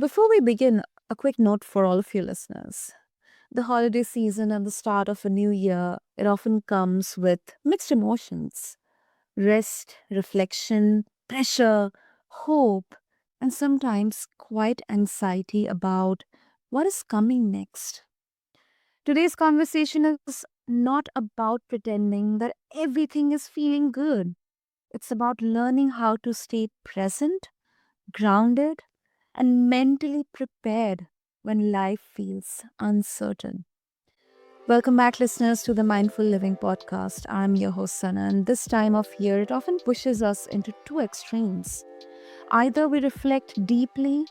Before we begin, a quick note for all of you listeners. The holiday season and the start of a new year, it often comes with mixed emotions: rest, reflection, pressure, hope, and sometimes quite anxiety about what is coming next. Today's conversation is not about pretending that everything is feeling good. It's about learning how to stay present, grounded, and mentally prepared when life feels uncertain. Welcome back, listeners, to the Mindful Living Podcast. I'm your host, Sana, and this time of year, it often pushes us into two extremes. Either we reflect deeply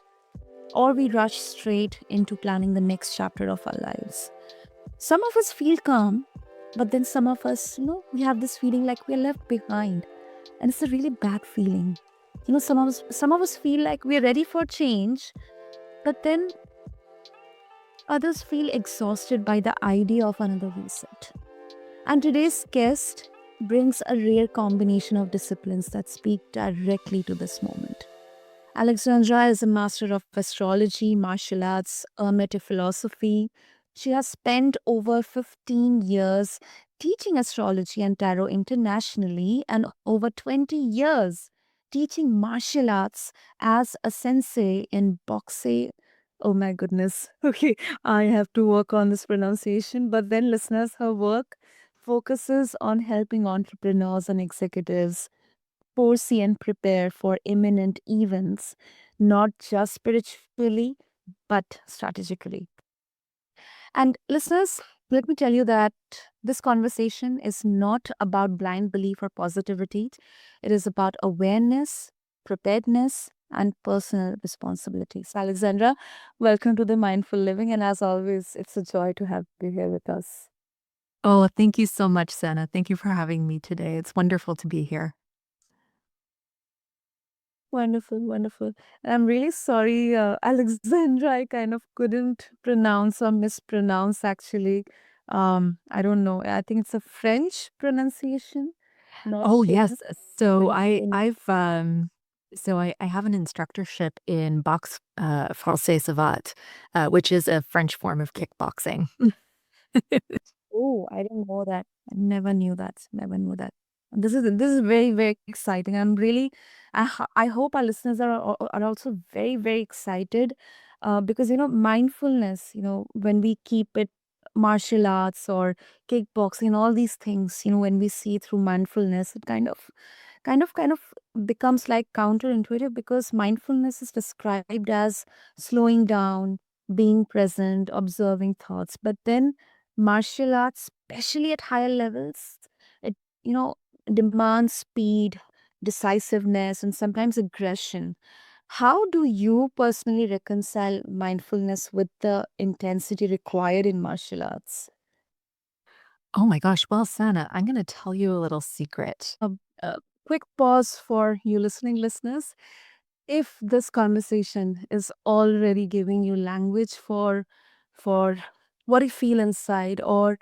or we rush straight into planning the next chapter of our lives. Some of us feel calm, but then some of us, we have this feeling like we're left behind, and it's a really bad feeling. Some of us feel like we're ready for change, but then others feel exhausted by the idea of another reset. And today's guest brings a rare combination of disciplines that speak directly to this moment. Alexandra is a master of astrology, martial arts, hermetic philosophy. She has spent over 15 years teaching astrology and tarot internationally and over 20 years teaching martial arts as a sensei in Boxe. Oh my goodness. Okay, I have to work on this pronunciation. But then, listeners, her work focuses on helping entrepreneurs and executives foresee and prepare for imminent events, not just spiritually, but strategically. And listeners, let me tell you that this conversation is not about blind belief or positivity. It is about awareness, preparedness, and personal responsibility. So, Alexandra, welcome to the Mindful Living. And as always, it's a joy to have you here with us. Oh, thank you so much, Sana. Thank you for having me today. It's wonderful to be here. Wonderful, wonderful. I'm really sorry, Alexandra. I kind of couldn't pronounce or mispronounce actually. I don't know. I think it's a French pronunciation. Not Oh, sure. yes. So When, I when I've so I have an instructorship in Boxe Française Savate, which is a French form of kickboxing. Oh, I didn't know that. I never knew that. Never knew that. This is very very exciting. I hope our listeners are also very very excited, because mindfulness. When we keep it martial arts or kickboxing, all these things. When we see through mindfulness, it kind of becomes like counterintuitive, because mindfulness is described as slowing down, being present, observing thoughts. But then martial arts, especially at higher levels, it you know demands speed, decisiveness, and sometimes aggression. How do you personally reconcile mindfulness with the intensity required in martial arts? Oh my gosh. Well, Sana, I'm going to tell you a little secret. A quick pause for you listening listeners. If this conversation is already giving you language for what you feel inside, or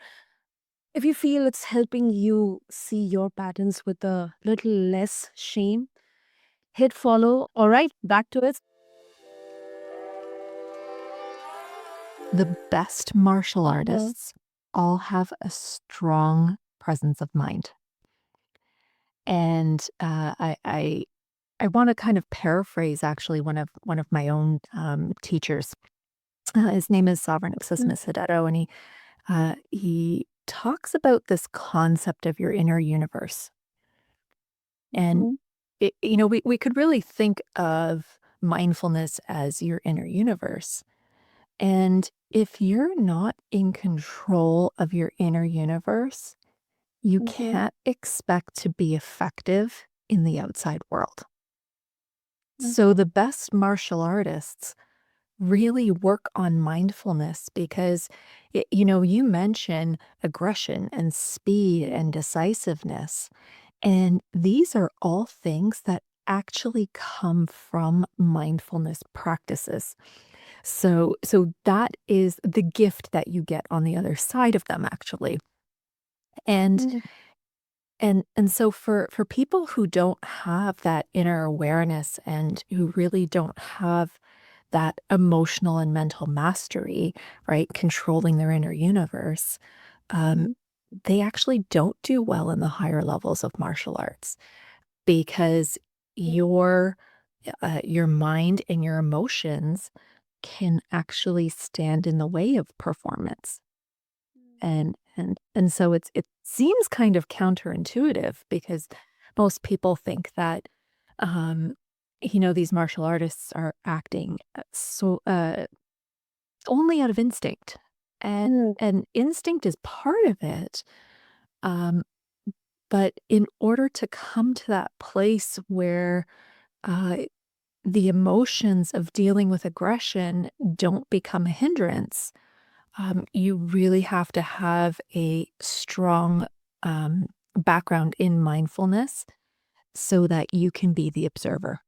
if you feel it's helping you see your patterns with a little less shame, hit follow. All right, back to it. The best martial Uh-huh. artists all have a strong presence of mind. And I want to kind of paraphrase actually one of my own teachers. His name is Sovereign Mm, Exismus Hedero, and he talks about this concept of your inner universe. And mhm, we could really think of mindfulness as your inner universe. And if you're not in control of your inner universe, you mhm, can't expect to be effective in the outside world. mm, So the best martial artists really work on mindfulness because, you mention aggression and speed and decisiveness. And these are all things that actually come from mindfulness practices. So that is the gift that you get on the other side of them, actually. And mm, and so for people who don't have that inner awareness and who really don't have that emotional and mental mastery, right? Controlling their inner universe, um, they actually don't do well in the higher levels of martial arts because your mind and your emotions can actually stand in the way of performance. And so it seems kind of counterintuitive because most people think that um, these martial artists are acting only out of instinct. And Mm. and instinct is part of it. Um, but in order to come to that place where uh, the emotions of dealing with aggression don't become a hindrance, you really have to have a strong background in mindfulness so that you can be the observer.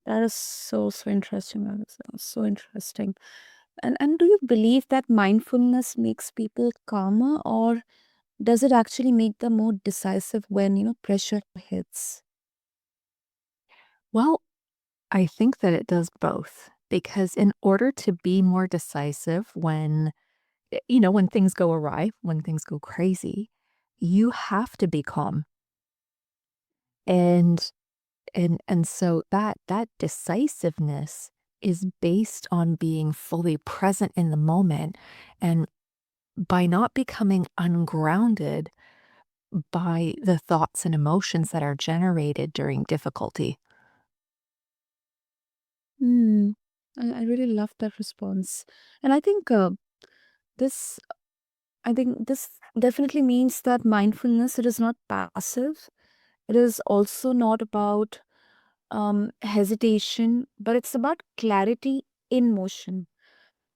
That is so interesting. That is so interesting. And do you believe that mindfulness makes people calmer, or does it actually make them more decisive when, pressure hits? Well, I think that it does both because in order to be more decisive when things go awry, when things go crazy, you have to be calm. And so that decisiveness is based on being fully present in the moment and by not becoming ungrounded by the thoughts and emotions that are generated during difficulty. Hmm. I really love that response. And this I think this definitely means that mindfulness, it is not passive. It is also not about hesitation, but it's about clarity in motion.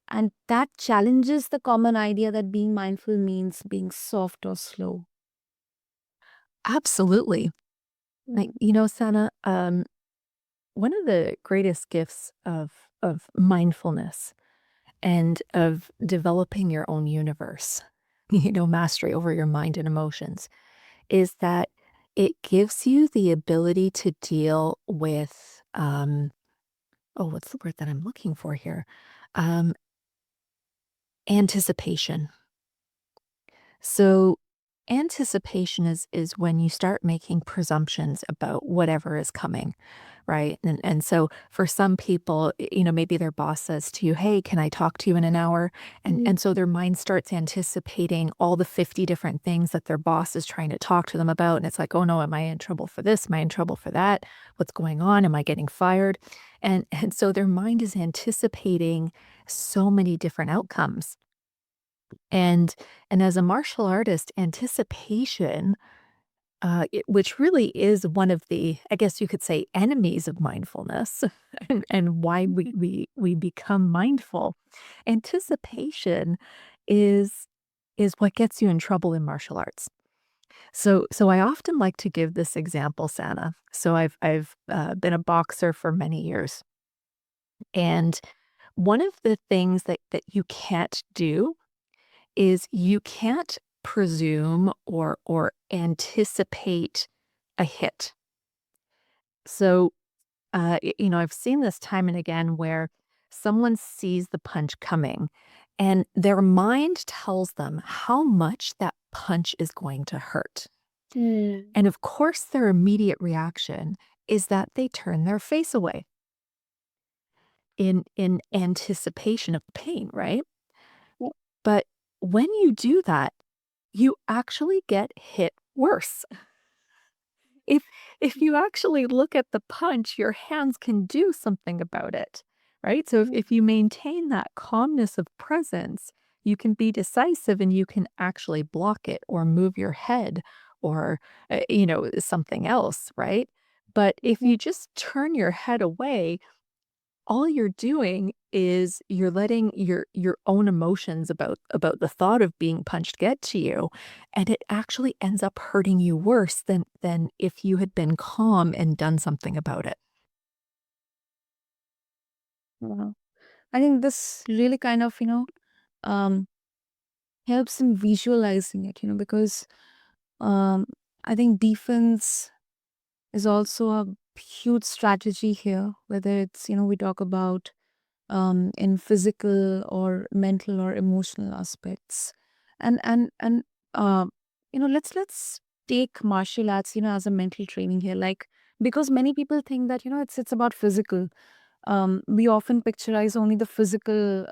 And that challenges the common idea that being mindful means being soft or slow. Absolutely. Like, Sana, one of the greatest gifts of mindfulness and of developing your own universe, mastery over your mind and emotions, is that it gives you the ability to deal with, oh, what's the word that I'm looking for here? Um, Anticipation. So anticipation is when you start making presumptions about whatever is coming, right? And so for some people, maybe their boss says to you, "Hey, can I talk to you in an hour?" And so their mind starts anticipating all the 50 different things that their boss is trying to talk to them about. And it's like, "Oh no, am I in trouble for this? Am I in trouble for that? What's going on? Am I getting fired?" And so their mind is anticipating so many different outcomes. And as a martial artist, anticipation, which really is one of the, I guess you could say, enemies of mindfulness, and why we become mindful. Anticipation is what gets you in trouble in martial arts. So I often like to give this example, Sana. So I've been a boxer for many years, and one of the things that you can't do is you can't presume or anticipate a hit. So, I've seen this time and again where someone sees the punch coming and their mind tells them how much that punch is going to hurt. Hmm. And of course, their immediate reaction is that they turn their face away in anticipation of pain, right? But when you do that, you actually get hit worse. If you actually look at the punch, your hands can do something about it, right? So if you maintain that calmness of presence, you can be decisive and you can actually block it or move your head or, something else, right? But if you just turn your head away, all you're doing is you're letting your own emotions about the thought of being punched get to you, and it actually ends up hurting you worse than if you had been calm and done something about it. Wow. I think this really kind of, um, helps in visualizing it, because um, I think defense is also a huge strategy here, whether it's, we talk about in physical or mental or emotional aspects. And uh, let's take martial arts, as a mental training here, like, because many people think that, it's about physical. We often picturize only the physical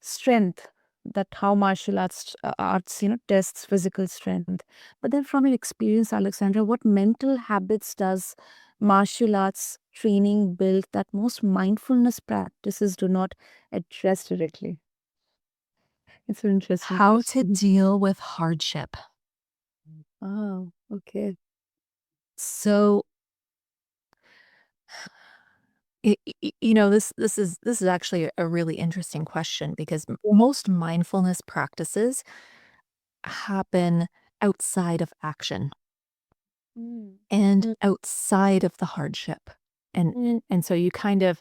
strength, that how martial arts tests physical strength. But then from your experience, Alexandra, what mental habits does martial arts training build that most mindfulness practices do not address directly? It's an interesting How to question. deal with hardship. Oh, okay. So, this is actually a really interesting question because most mindfulness practices happen outside of action Mm. and outside of the hardship. And so you kind of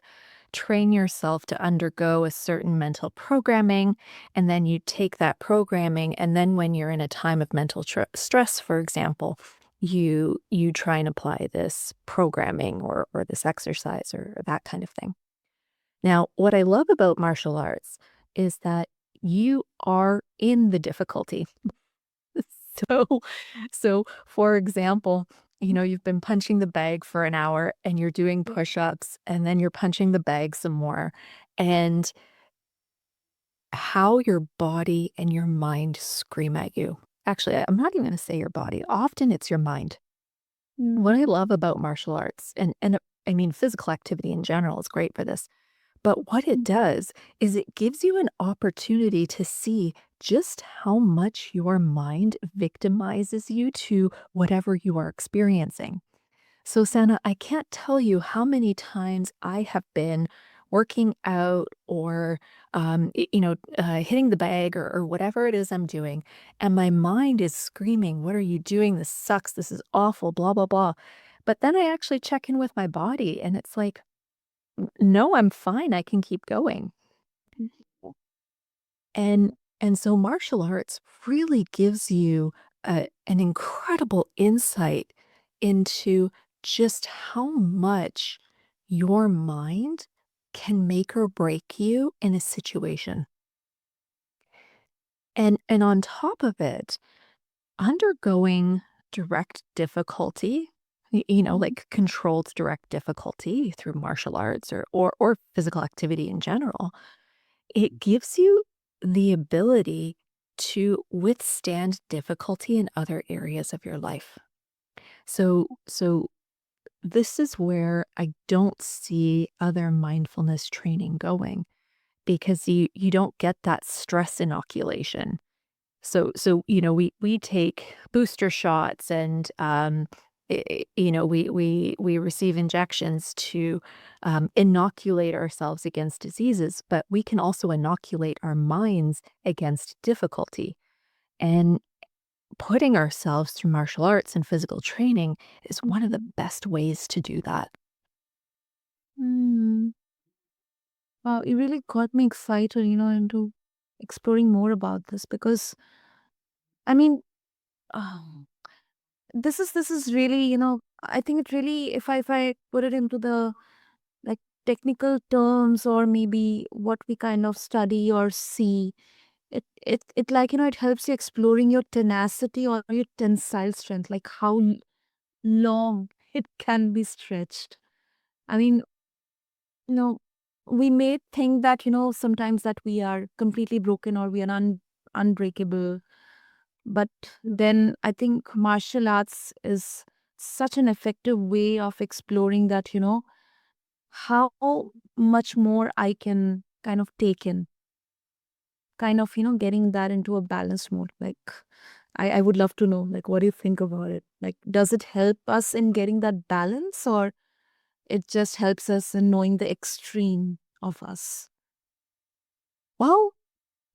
train yourself to undergo a certain mental programming, and then you take that programming, and then when you're in a time of mental stress, for example, you try and apply this programming or this exercise or that kind of thing. Now, what I love about martial arts is that you are in the difficulty. So, so for example, you've been punching the bag for an hour and you're doing push-ups and then you're punching the bag some more. And how your body and your mind scream at you. Actually, I'm not even going to say your body. Often it's your mind. What I love about martial arts and I mean physical activity in general is great for this. But what it does is it gives you an opportunity to see just how much your mind victimizes you to whatever you are experiencing. So, Sana, I can't tell you how many times I have been working out or, hitting the bag or whatever it is I'm doing. And my mind is screaming, "What are you doing? This sucks. This is awful, blah, blah, blah." But then I actually check in with my body and it's like, no, I'm fine. I can keep going. And so martial arts really gives you an incredible insight into just how much your mind can make or break you in a situation. And on top of it, undergoing direct difficulty, like controlled direct difficulty through martial arts or physical activity in general, it gives you the ability to withstand difficulty in other areas of your life. So this is where I don't see other mindfulness training going because you don't get that stress inoculation. So we take booster shots and we receive injections to inoculate ourselves against diseases, but we can also inoculate our minds against difficulty. And putting ourselves through martial arts and physical training is one of the best ways to do that. Mm. Wow, it really got me excited, into exploring more about this because, I mean, um, this is really, I think it really, if I put it into the like technical terms or maybe what we kind of study or see, it like, it helps you exploring your tenacity or your tensile strength, like how long it can be stretched. I mean, you know, we may think that, sometimes that we are completely broken or we are unbreakable. But then I think martial arts is such an effective way of exploring that, how much more I can kind of take in, kind of, getting that into a balanced mode. Like, I would love to know, like, what do you think about it? Like, does it help us in getting that balance, or it just helps us in knowing the extreme of us? Well,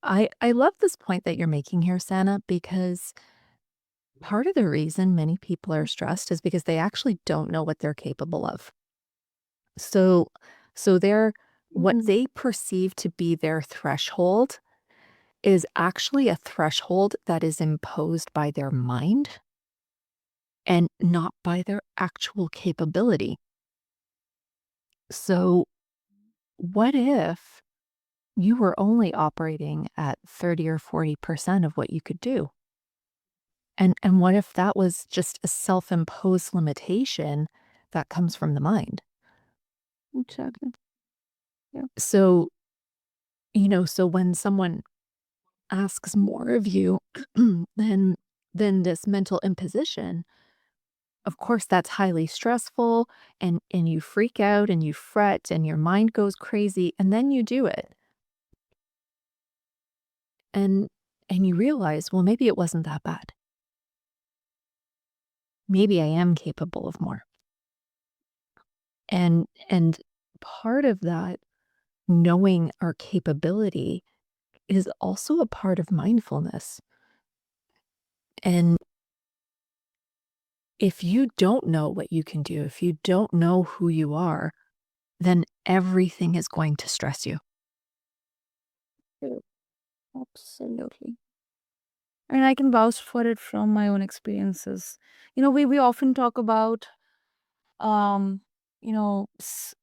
I love this point that you're making here, Sana, because part of the reason many people are stressed is because they actually don't know what they're capable of. So they're what Mhm. they perceive to be their threshold is actually a threshold that is imposed by their mind and not by their actual capability. So, what if you were only operating at 30 or 40% of what you could do? And what if that was just a self-imposed limitation that comes from the mind? Exactly. Yeah. So, so when someone asks more of you than this mental imposition, of course that's highly stressful, and you freak out and you fret and your mind goes crazy, and then you do it. And you realize, well, maybe it wasn't that bad. Maybe I am capable of more. And part of that, knowing our capability, is also a part of mindfulness. And if you don't know what you can do, if you don't know who you are, then everything is going to stress you. True. Absolutely. And I can vouch for it from my own experiences. We often talk about, um, you know, just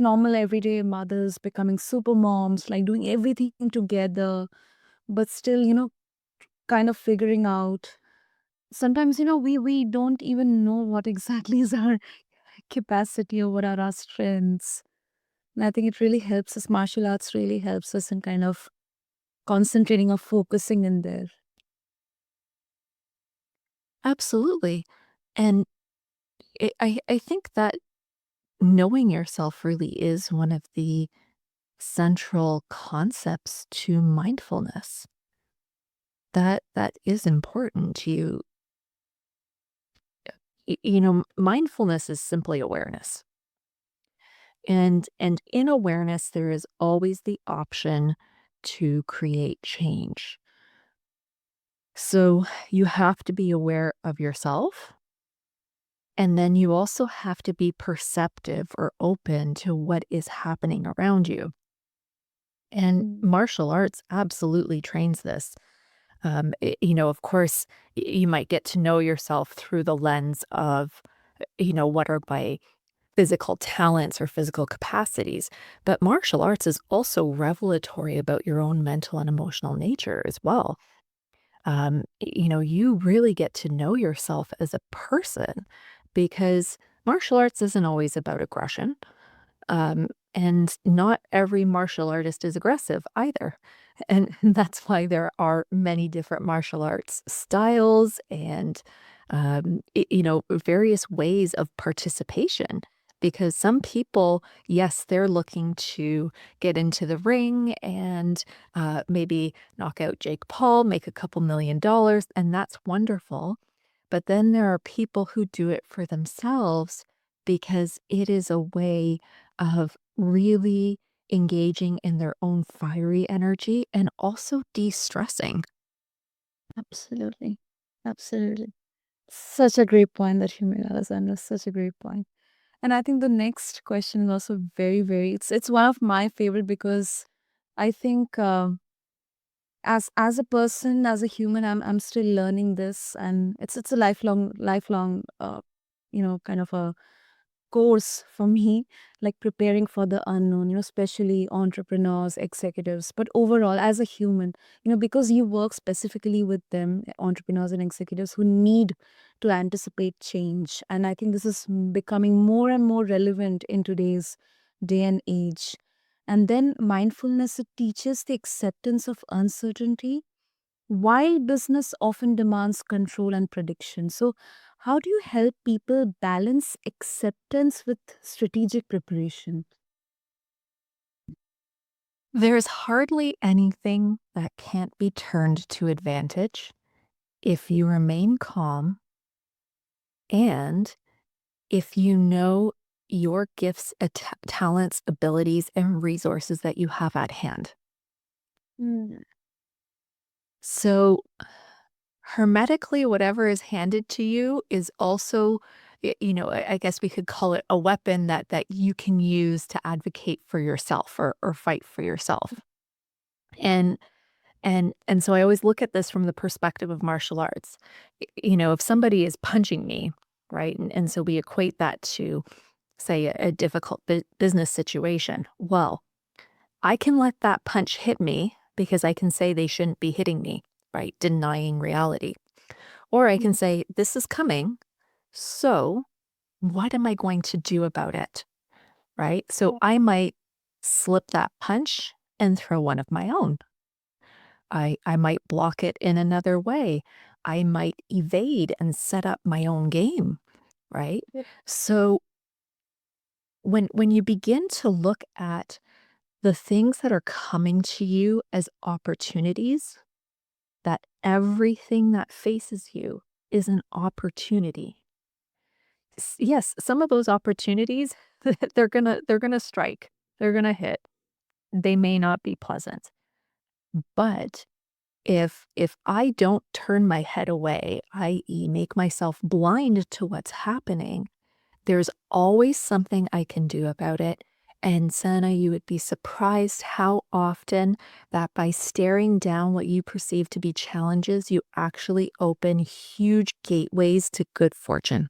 normal everyday mothers becoming super moms, like doing everything together, but still, kind of figuring out. Sometimes, we don't even know what exactly is our capacity or what are our strengths. And I think it really helps us. Martial arts really helps us in kind of concentrating or focusing in there. Absolutely. And I think that knowing yourself really is one of the central concepts to mindfulness. That is important. Mindfulness is simply awareness. And in awareness, there is always the option to create change. So you have to be aware of yourself. And then you also have to be perceptive or open to what is happening around you. And Mm. martial arts absolutely trains this. Of course, you might get to know yourself through the lens of, what are my physical talents or physical capacities. But martial arts is also revelatory about your own mental and emotional nature as well. You really get to know yourself as a person because martial arts isn't always about aggression. And not every martial artist is aggressive either. And that's why there are many different martial arts styles and, various ways of participation. Because some people, yes, they're looking to get into the ring and maybe knock out Jake Paul, make a couple $1 million, and that's wonderful. But then there are people who do it for themselves because it is a way of really engaging in their own fiery energy and also de-stressing. Absolutely. Absolutely. Such a great point that you made, Alessandra. Such a great point. And I think the next question is also very, very, it's one of my favorite because I think as a person, as a human, I'm still learning this, and it's a lifelong kind of a course for me, like preparing for the unknown, especially entrepreneurs, executives, but overall as a human, because you work specifically with them, entrepreneurs and executives who need to anticipate change. And I think this is becoming more and more relevant in today's day and age. And then mindfulness, it teaches the acceptance of uncertainty. Why business often demands control and prediction. So, how do you help people balance acceptance with strategic preparation? There's hardly anything that can't be turned to advantage if you remain calm and if you know your gifts, talents, abilities, and resources that you have at hand. Mm. So, hermetically, whatever is handed to you is also, I guess we could call it a weapon that you can use to advocate for yourself or fight for yourself. And so I always look at this from the perspective of martial arts. If somebody is punching me, right? And so we equate that to say, a difficult business situation. Well, I can let that punch hit me because I can say they shouldn't be hitting me, right? Denying reality. Or I can Mm. say, this is coming. So what am I going to do about it? Right? So Yeah. I might slip that punch and throw one of my own. I might block it in another way. I might evade and set up my own game, right? Yep. So when you begin to look at the things that are coming to you as opportunities, that everything that faces you is an opportunity. Yes, some of those opportunities they're going to strike. They're going to hit. They may not be pleasant. But if I don't turn my head away, i.e. make myself blind to what's happening, there's always something I can do about it. And Sana, you would be surprised how often that by staring down what you perceive to be challenges, you actually open huge gateways to good fortune.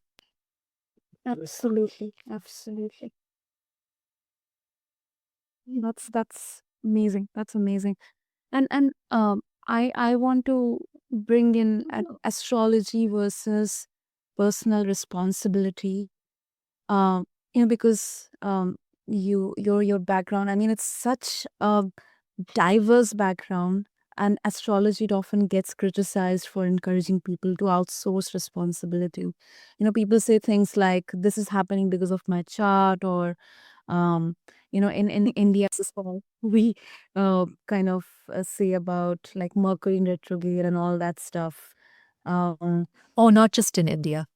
Absolutely. Absolutely. That's amazing. That's amazing. And I want to bring in an astrology versus personal responsibility. Um, because your background, I mean, it's such a diverse background, and astrology it often gets criticized for encouraging people to outsource responsibility. People say things like, this is happening because of my chart, or in India as well, we kind of say about like Mercury in retrograde and all that stuff. um Oh, not just in India.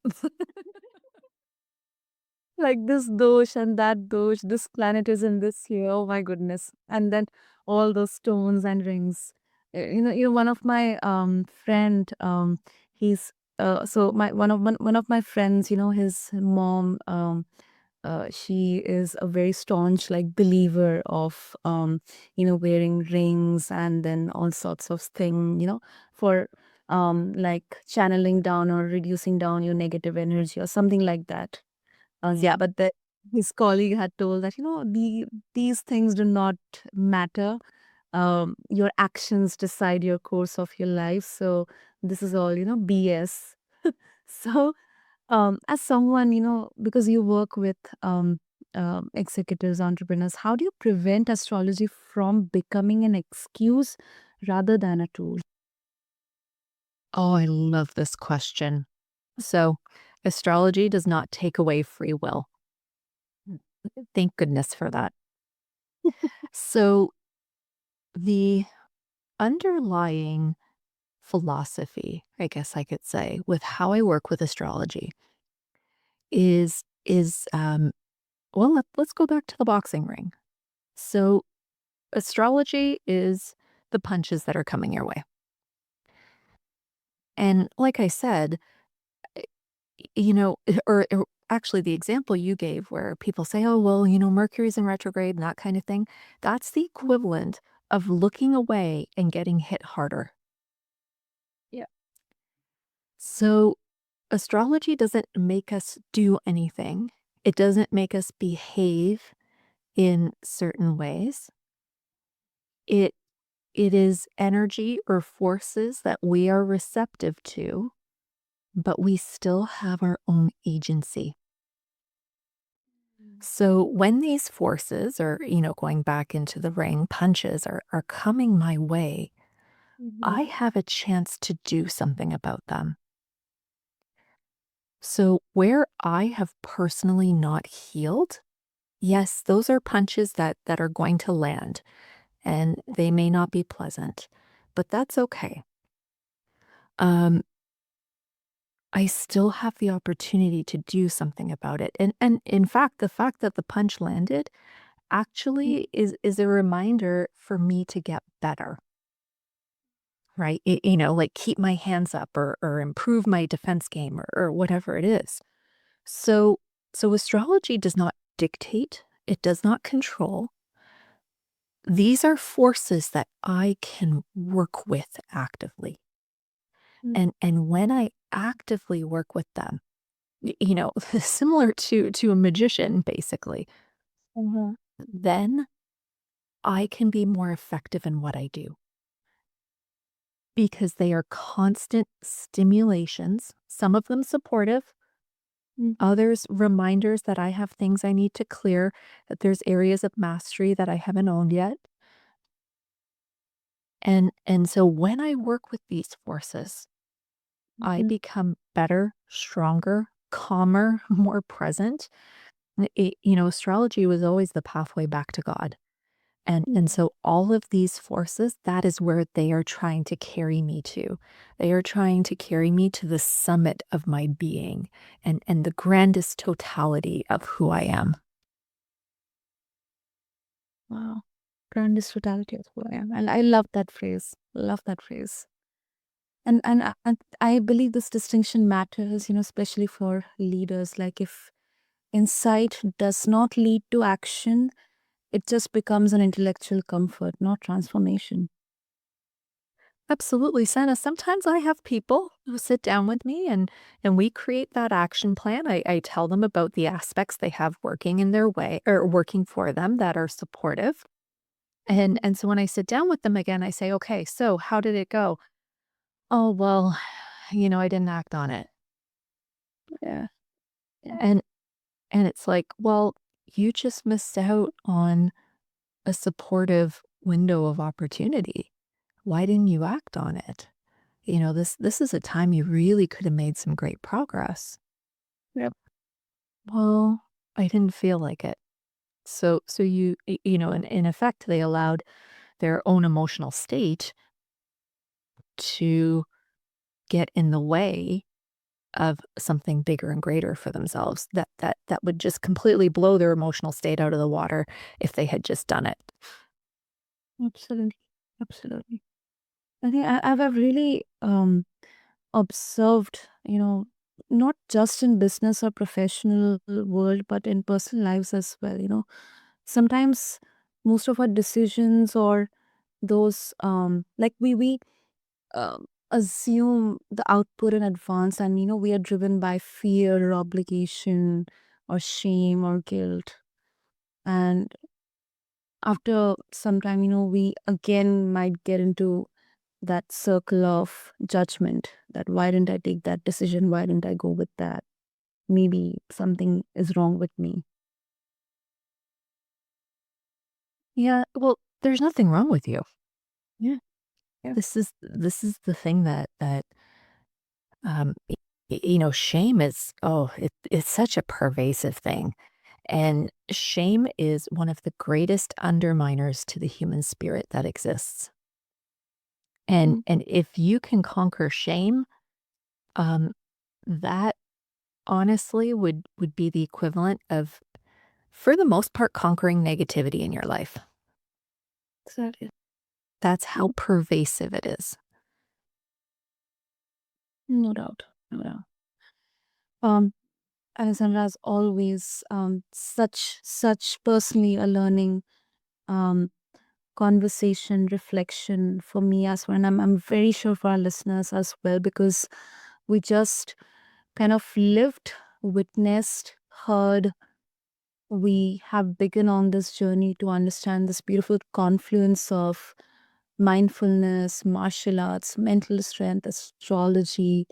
like this dosh and that dosh, this planet is in this year, oh my goodness. And then all those stones and rings. One of my friend, he's so my one of my friends, his mom, she is a very staunch like believer of wearing rings and then all sorts of thing, for like channeling down or reducing down your negative energy or something like that. Yeah, but his colleague had told that, these things do not matter. Your actions decide your course of your life. So this is all, BS. So, as someone, because you work with executives, entrepreneurs, how do you prevent astrology from becoming an excuse rather than a tool? Oh, I love this question. So, astrology does not take away free will. Thank goodness for that. So, the underlying philosophy, I guess I could say, with how I work with astrology is well, let's go back to the boxing ring. So, astrology is the punches that are coming your way. And like I said, or actually the example you gave where people say, oh, well, Mercury's in retrograde and that kind of thing, that's the equivalent of looking away and getting hit harder. Yeah. So astrology doesn't make us do anything. It doesn't make us behave in certain ways. It it is energy or forces that we are receptive to, but we still have our own agency. So when these forces or, going back into the ring, punches are coming my way, Mhm. I have a chance to do something about them. So where I have personally not healed, yes, those are punches that are going to land and they may not be pleasant, but that's okay. Um, I still have the opportunity to do something about it. And in fact, the fact that the punch landed actually is a reminder for me to get better, right? Like keep my hands up or improve my defense game or whatever it is. So astrology does not dictate, it does not control. These are forces that I can work with actively. Mm. And when I actively work with them, similar to a magician, basically, Mhm. then I can be more effective in what I do because they are constant stimulations, some of them supportive, Mhm. others reminders that I have things I need to clear, that there's areas of mastery that I haven't owned yet. And so when I work with these forces, I Mhm. become better, stronger, calmer, more present. Astrology was always the pathway back to God. And Yeah. so all of these forces, that is where they are trying to carry me to. They are trying to carry me to the summit of my being and the grandest totality of who I am. Wow. Grandest totality of who I am. And I love that phrase. Love that phrase. And I believe this distinction matters, especially for leaders. Like if insight does not lead to action, it just becomes an intellectual comfort, not transformation. Absolutely, Sana. Sometimes I have people who sit down with me and we create that action plan. I tell them about the aspects they have working in their way or working for them that are supportive. And so when I sit down with them again, I say, okay, so how did it go? Oh, well, I didn't act on it. Yeah. Yeah. And and it's like, well, you just missed out on a supportive window of opportunity. Why didn't you act on it? This is a time you really could have made some great progress. Yep. Well, I didn't feel like it. So in effect, they allowed their own emotional state to get in the way of something bigger and greater for themselves that would just completely blow their emotional state out of the water if they had just done it. Absolutely. Absolutely. I think I've really observed, not just in business or professional world, but in personal lives as well. Sometimes most of our decisions or those like we assume the output in advance, and we are driven by fear or obligation or shame or guilt, and after some time, we again might get into that circle of judgment, that why didn't I take that decision, why didn't I go with that, maybe something is wrong with me. Yeah, well, there's nothing wrong with you. Yeah. Yeah. This is the thing that shame is, it's such a pervasive thing. And shame is one of the greatest underminers to the human spirit that exists. And Mm. and if you can conquer shame, um, that honestly would be the equivalent of, for the most part, conquering negativity in your life. Exactly. That's how pervasive it is. No doubt. No doubt. um Alexandra, as always, such personally a learning um conversation, reflection for me as well, and I'm very sure for our listeners as well, because we just kind of lived, witnessed, heard. We have begun on this journey to understand this beautiful confluence of mindfulness, martial arts, mental strength, astrology.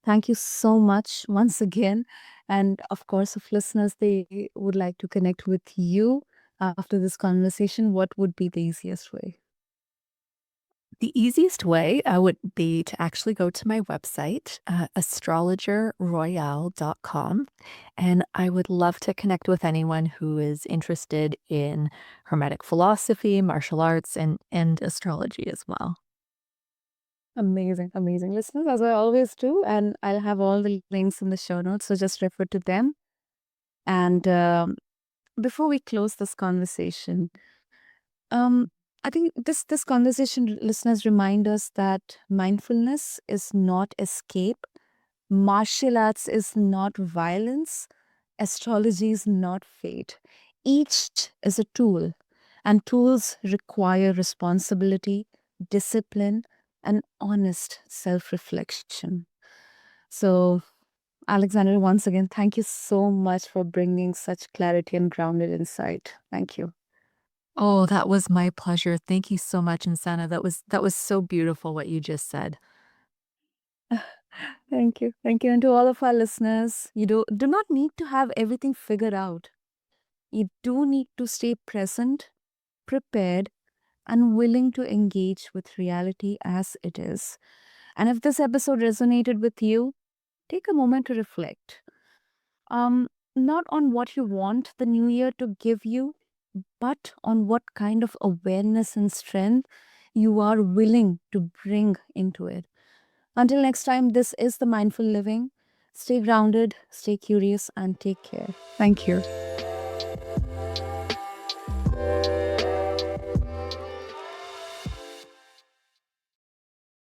Thank you so much once again. And of course, if listeners they would like to connect with you after this conversation, what would be the easiest way? The easiest way would be to actually go to my website, astrologerroyale.com. And I would love to connect with anyone who is interested in Hermetic philosophy, martial arts, and astrology as well. Amazing, amazing. Listeners, as I always do, and I'll have all the links in the show notes, so just refer to them. And before we close this conversation, um, I think this conversation, listeners, remind us that mindfulness is not escape, martial arts is not violence, astrology is not fate. Each is a tool, and tools require responsibility, discipline, and honest self reflection. So, Alexander, once again, thank you so much for bringing such clarity and grounded insight. Thank you. Oh, that was my pleasure. Thank you so much, Insana. That was so beautiful what you just said. Thank you. Thank you. And to all of our listeners, you do not need to have everything figured out. You do need to stay present, prepared, and willing to engage with reality as it is. And if this episode resonated with you, take a moment to reflect. Not on what you want the new year to give you, but on what kind of awareness and strength you are willing to bring into it. Until next time, this is the Mindful Living. Stay grounded, stay curious, and take care. Thank you.